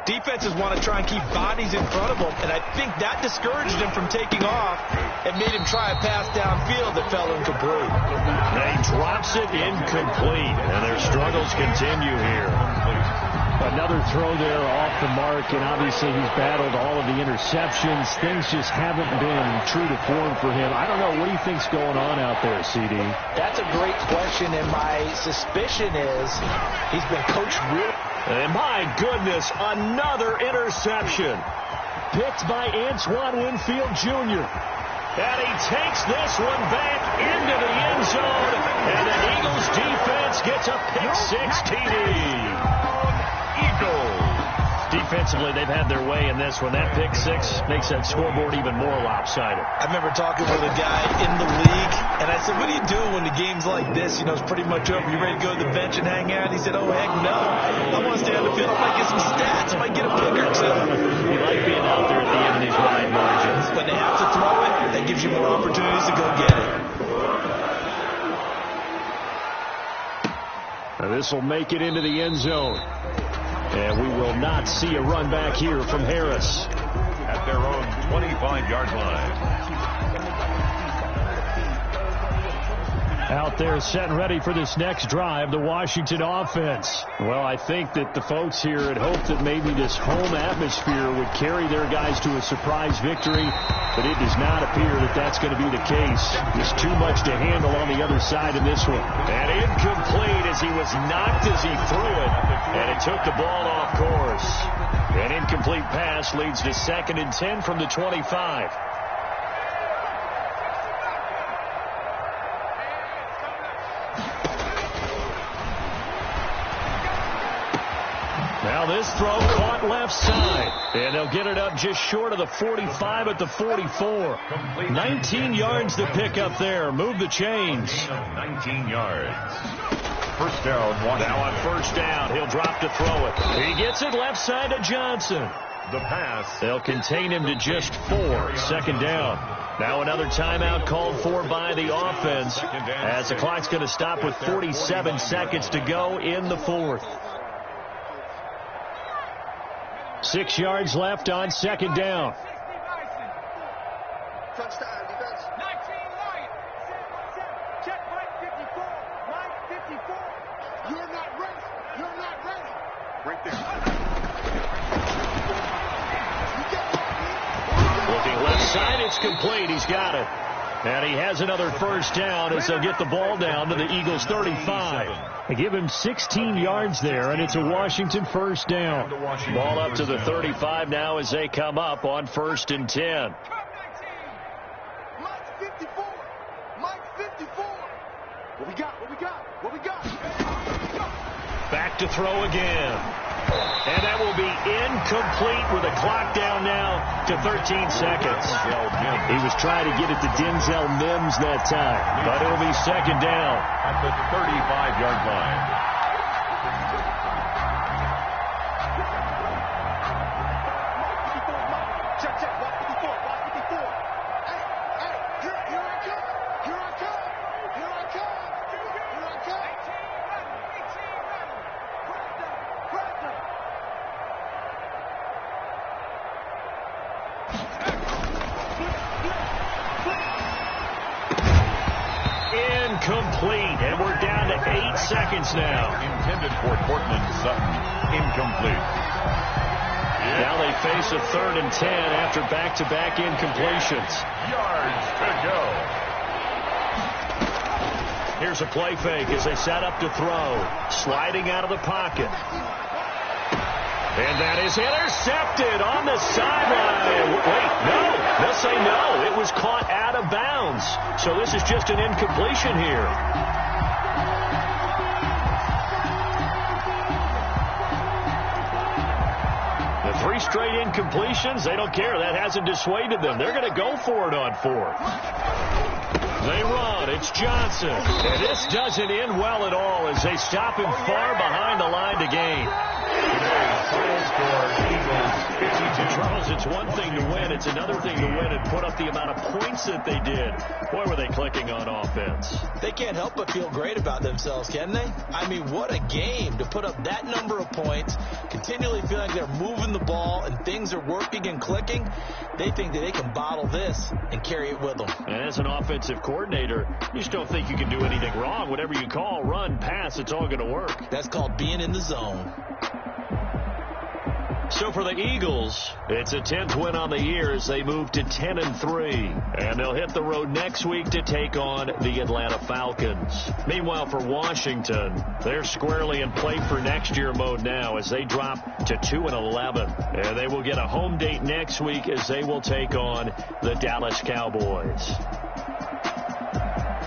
defenses want to try and keep bodies in front of them, and I think that discouraged him from taking off and made him try a pass downfield that fell incomplete. He drops it incomplete, and their struggles continue here. Another throw there off the mark, and obviously he's battled all of the interceptions. Things just haven't been true to form for him. I don't know. What do you think's going on out there, CD? That's a great question, and my suspicion is he's been coached really. And my goodness, another interception. Picked by Antoine Winfield Jr. And he takes this one back into the end zone. And the Eagles defense gets a pick-6 TD. Eagles. Defensively, they've had their way in this one. That pick-6 makes that scoreboard even more lopsided. I remember talking with a guy in the league, and I said, what do you do when the game's like this? You know, it's pretty much over. You ready to go to the bench and hang out? He said, oh, heck no. I want to stay on the field. I might get some stats. I might get a pick or two. You like being out there at the end of these wide margins. When they have to throw it, that gives you more opportunities to go get it. Now this will make it into the end zone. And we will not see a run back here from Harris. At their own 25-yard line. Out there set and ready for this next drive, the Washington offense. Well, I think that the folks here had hoped that maybe this home atmosphere would carry their guys to a surprise victory, but it does not appear that that's going to be the case. There's too much to handle on the other side in this one. And incomplete as he was knocked as he threw it, and it took the ball off course. An incomplete pass leads to 2nd and 10 from the 25. Now this throw caught left side. And they'll get it up just short of the 45 at the 44. 19 yards to pick up there. Move the chains. 19 yards. First down, Washington. Now on first down, he'll drop to throw it. He gets it left side to Johnson. The pass. They'll contain him to just 4. 2nd down. Now another timeout called for by the offense as the clock's going to stop with 47 seconds to go in the 4th. 6 yards left on 2nd down. Touchdown, defense. 19 right. Check right 54. Right 54. You're not ready. You're not ready. Right there. Looking left side, it's complete. He's got it. And he has another first down as they'll get the ball down to the Eagles' 35. They give him 16 yards there, and it's a Washington first down. Ball up to the 35 now as they come up on 1st and 10. Mike 54. Mike 54. Back to throw again. And that will be incomplete with a clock down now to 13 seconds. He was trying to get it to Denzel Mims that time, but it'll be second down at the 35-yard line. Incomplete, and we're down to 8 seconds now. Intended for Cortland Sutton. Incomplete. Now they face a 3rd and 10 after back-to-back incompletions. Yards to go. Here's a play fake as they set up to throw. Sliding out of the pocket. And that is intercepted on the sideline. Wait, no. They'll say no. It was caught out of bounds. So this is just an incompletion here. The 3 straight incompletions, they don't care. That hasn't dissuaded them. They're going to go for it on 4th. They run. It's Johnson. And this doesn't end well at all as they stop him far behind the line to gain. Final score, Eagles 52. Charles, it's one thing to win. It's another thing to win and put up the amount of points that they did. Boy, were they clicking on offense. They can't help but feel great about themselves, can they? I mean, what a game to put up that number of points, continually feeling like they're moving the ball and things are working and clicking. They think that they can bottle this and carry it with them. And as an offensive coordinator, you just don't think you can do anything wrong. Whatever you call, run, pass, it's all going to work. That's called being in the zone. So for the Eagles, it's a 10th win on the year as they move to 10-3. And they'll hit the road next week to take on the Atlanta Falcons. Meanwhile, for Washington, they're squarely in play for next year mode now as they drop to 2-11. And they will get a home date next week as they will take on the Dallas Cowboys.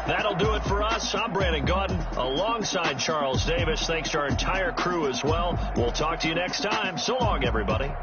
That'll do it for us. I'm Brandon Gaudin alongside Charles Davis. Thanks to our entire crew as well. We'll talk to you next time. So long, everybody.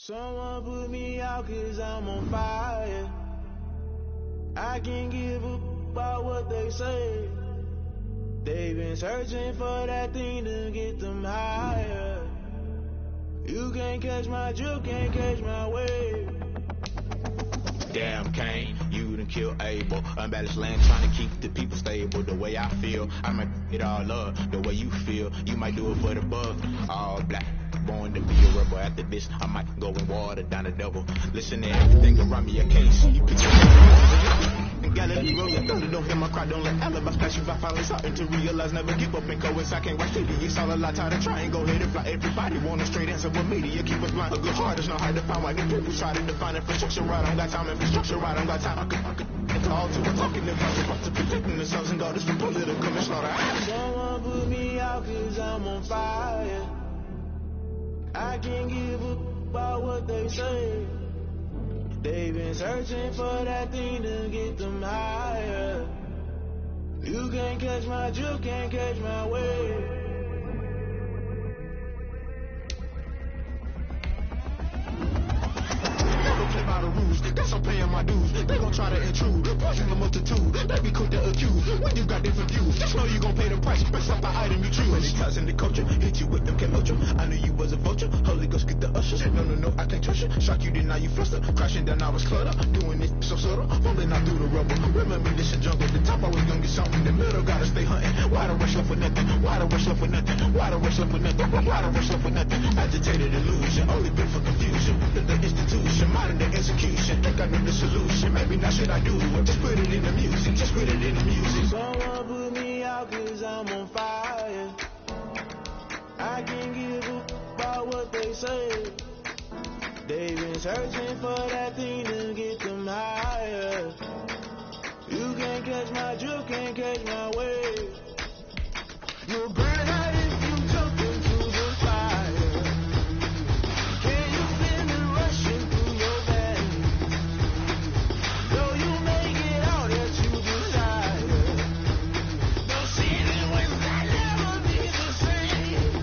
Someone put me out 'cause I'm on fire. I can't give a about what they say. They've been searching for that thing to get them higher. You can't catch my drift, can't catch my wave. Damn, Kane, you done killed Abel. Unbalanced land trying to keep the people stable. The way I feel, I might it all up. The way you feel, you might do it for the buck. All black, born to be a rebel. After this, I might go and water down the devil. Listen to everything around me, I can't see pictures. Galilee rolling thunder, don't hear my cry, don't let alibis pass you by. Finally starting to realize, never give up and coincide. Can't watch TV, it's all a lot, tired of trying, go ahead and fly. Everybody want a straight answer with media, keep us blind. A good heart is not hard to find, why the people try to define infrastructure right. I don't got time, infrastructure right, I don't got time. It's all to we're talking about to protecting themselves and God is for political and slaughter. Someone put me out 'cause I'm on fire. I can't give a about what they say. They've been searching for that thing to get them higher. You can't catch my drift, can't catch my wave. Play by the rules, guess I'm paying my dues. They gon' try to intrude, poison the multitude. They be quick to accuse when you got different views. Just know you gon' pay the price, best up the item you choose. Many ties in the culture, hit you with them Kemocha. I knew you was a vulture, Holy Ghost get the ushers. No, I can't trust you. Shock you, then now you fluster. Crashing down, I was clutter. Doing it so subtle, falling out through the rubble. Remember this is jungle, the top always gonna get something. The middle gotta stay hunting. Why the rush left for nothing? Why the rush left for nothing? Why the rush left for nothing? Why the rush left for nothing? Agitated illusion, only been for confusion. The institution, modern day execution. Think I know the solution, maybe not should I do it. Just put it in the music, just put it in the music. Someone put me out 'cause I'm on fire. I can't give a about what they say. They've been searching for that thing to get them higher. You can't catch my drift, can't catch my wave. You'll burn out if you jump into the fire. Can you feel it rushing through your veins? Though you make it all that you desire. No ceiling will never be the same.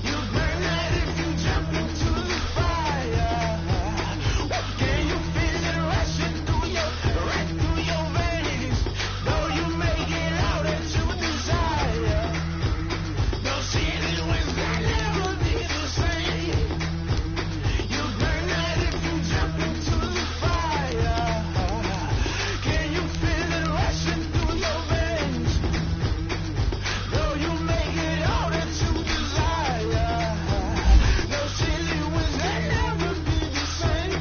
You burn out if you jump into the fire. Can you feel it rushing through your veins? Though you make it all that you desire. No ceiling will never be the same. You burn out if you jump into the fire. Can you feel it rushing through your veins? Though you make it all that you desire. No ceiling will never be the same.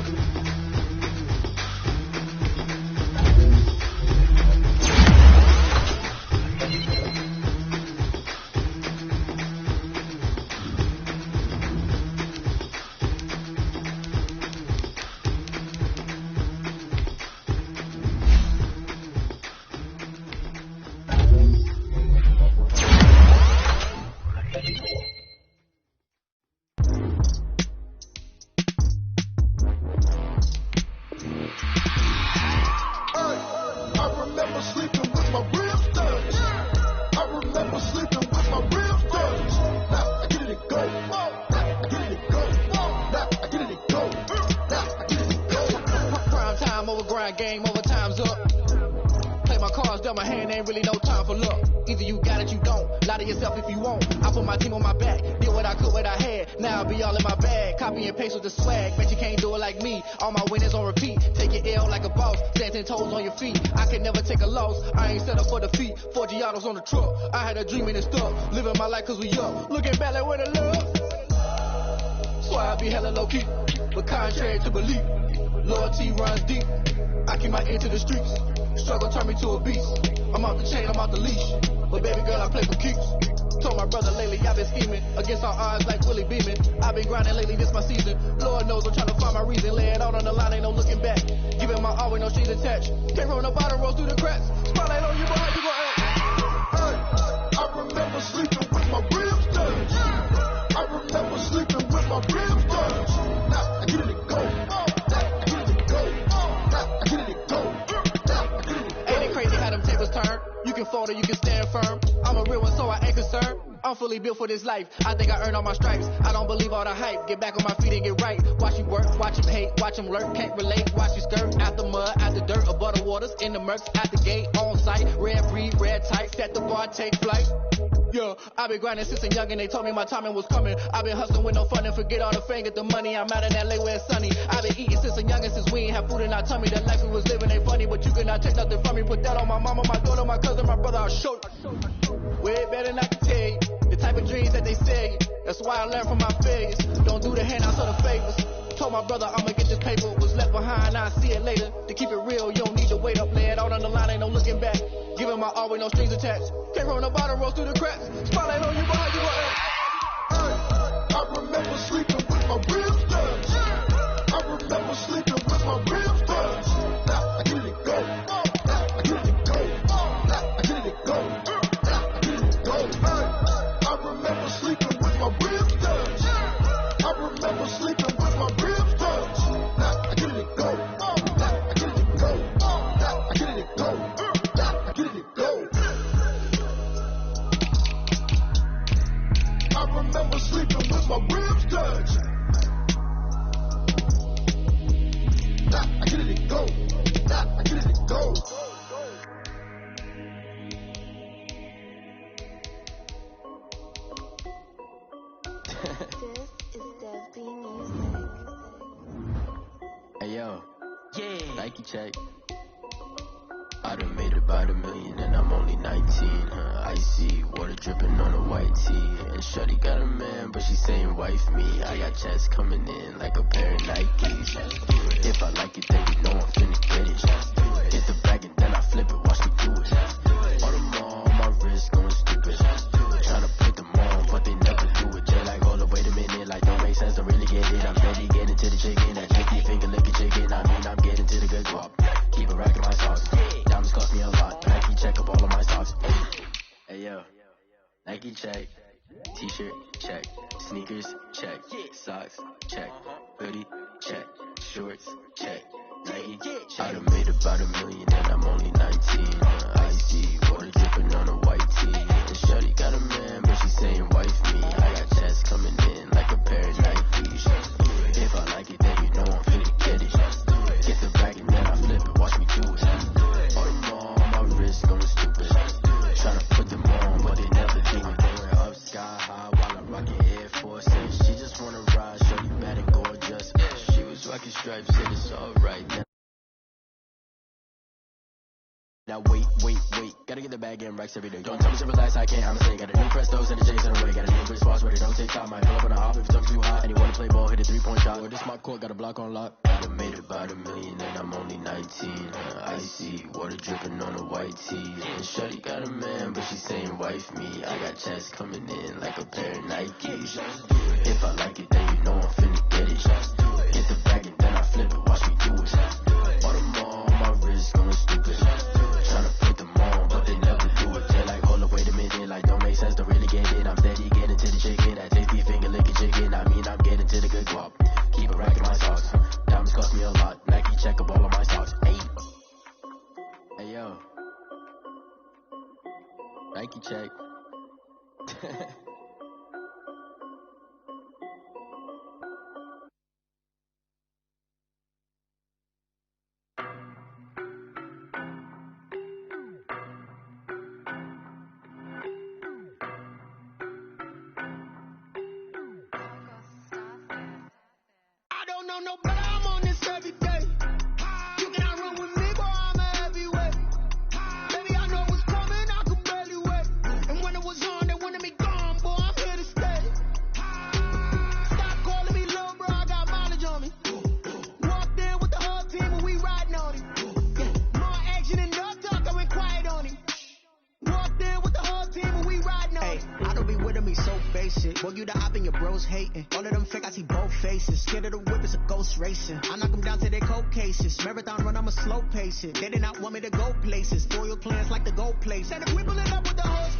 I remember sleeping with my real thugs. I remember sleeping with my real thugs. Now I get it go. Now I get it go. Now I get it go. Now I get it go. Prime time over grind game, over time's up. Play my cards, dealt my hand, ain't really no time for luck. Either you got it, you don't. Lie to yourself if you won't. I put my team on my back, did what I could, what I had. Now I'll be all in my bag. Copy and paste with the swag. Bet you can't do it like me. All my winners on repeat. Take your L like a boss. Stand 10 toes on your feet. I can never take a loss. I ain't set up for defeat. 4 Giottos on the truck. I had a dream and it's stuck. Living my life 'cause we up. Looking back like where the love. Swear I be hella low key. But contrary to belief, loyalty runs deep. I keep my ear to the streets. Struggle turned me to a beast. I'm off the chain, I'm off the leash. But baby girl, I play for keeps. Told my brother lately I've been scheming against all odds like Willie Beeman. I've been grinding lately, this my season. Lord knows I'm trying to find my reason. Lay it out on the line, ain't no looking back. Giving my all with no strings attached. Can't roll no bottle, roll through the cracks. Spotlight on you, but how you gon' act? I remember sleeping with my real thugs. I remember sleeping with my real thugs. Now I get it go. Now I get it go. Now I get it go. Now I get it go. Ain't it crazy how them tables turn? You can fold or you can stand firm. I'm a real one, so I ain't concerned. I'm fully built for this life. I think I earned all my stripes. I don't believe all the hype. Get back on my feet and get right. Watch you work, watch him hate, watch him lurk. Can't relate, watch you skirt. After mud, after dirt, above the waters, in the murks, at the gate, on site. Red breed, red tight, set the bar, take flight. Yeah, I've been grinding since a young and they told me my timing was coming. I've been hustling with no fun and forget all the fame, get the money. I'm out in LA where it's sunny. I've been eating since a young and since we ain't have food in our tummy. The life we was living ain't funny, but you cannot take nothing from me. Put that on my mama, my daughter, my cousin, my brother, I'll show you. Way better than I can tell you. The type of dreams that they sell you. That's why I learned from my failures. Don't do the handouts or the favors. Told my brother I'ma get this paper. Was left behind, I'll see it later. To keep it real, you don't need to wait up. Lay it out on the line, ain't no looking back. Giving my all with no strings attached. Came from the bottom, rose through the cracks. Spotlight on you, behind you, I remember sleeping with my ribs touched. I remember sleeping with my ribs touched. I get it go. I get it go. I get it go. I get it go. I remember sleeping with my ribs touched. I remember sleeping with my ribs touched. I get it go. I get it go. I get it go. I get it go. I remember sleeping with my ribs touched. I get it go. I get it go. This is Desby Music. Hey yo, Nike check. I done made about $1 million and I'm only 19. Icy water dripping on a white tee. And shorty got a man, but she saying wife me. I got checks coming in like a pair of Nikes. If I like it, then you know I'm finna get it. Hit the bag and then I flip it, watch me do it. All them on my wrist going stupid. Tryna put them on, but they never do it. Just like, hold up, wait a minute, like don't make sense, don't really get it. I'm steady getting to the chicken, that chicky finger licking chicken. I mean, I'm getting to the good guap. Keep a rack in my socks. Diamonds cost me a lot. Nike check up all of my socks. Hey yo, Nike check. T-shirt check. Sneakers check. Socks check. Hoodie check. Shorts check. Nike check. I done made about $1 million and I'm only 19. Icy water dripping on a white tee. And shorty got a man, but she saying wife me. I got checks coming in like a pair of Nikes. If I like it, then you know I'm finna get it. Get the bag and then I flip it, watch me do it. All them on my wrist going stupid. Tryna put them on, but they never do it. They were up sky high while I'm rocking Air Forces. She just wanna ride, shorty bad and gorgeous. She was rocking stripes, and it's alright now. Now wait, gotta get the bag and racks every day. Don't tell me simple last I can't, I'ma say. Got a new Prestos and a J's in a way. Got a new Chris Boss, but it don't take time. Might pull up on a hop if it's too hot. And you wanna play ball, hit a 3-point shot. Or this my court, got a block on lock. I done made about $1 million and I'm only 19. Icy water dripping on a white tee. And shorty got a man, but she saying wife me. I got checks coming in like a pair of Nikes. If I like it, then you know I'm finna get it. Get the bag and then I flip it, watch me do it. All them on my wrist going stupid. Tryna put them on, but they never do it. They're like, hold up, wait a minute, like don't make sense, don't really get it. I'm steady getting to the chicken, that tasty finger licking chicken. I mean, I'm getting to the good guap. Keep a rack in my socks. Diamonds cost me a lot. Nike check up all of my socks. Hey yo, Nike check. I don't know no better, I'm on this every day. You cannot run with me, boy, I'm a heavyweight. Baby, I know what's coming, I could barely wait. And when it was on, they wanted me gone, boy, I'm here to stay. Stop calling me little bro, I got mileage on me. Walked in with the whole team and we riding on him. More action and no talk, I went quiet on him. Walked in with the whole team and we riding on him. I don't be with me so basic. Boy, you the op and your bros hating. All of them fake, I see both faces. Scared of the whip, it's a ghost racing. I knock them down to their cold cases. Marathon run, I'ma slow pace it. They did not want me to go places. Foil plans like the gold place. And if we pull it up with the whole squad.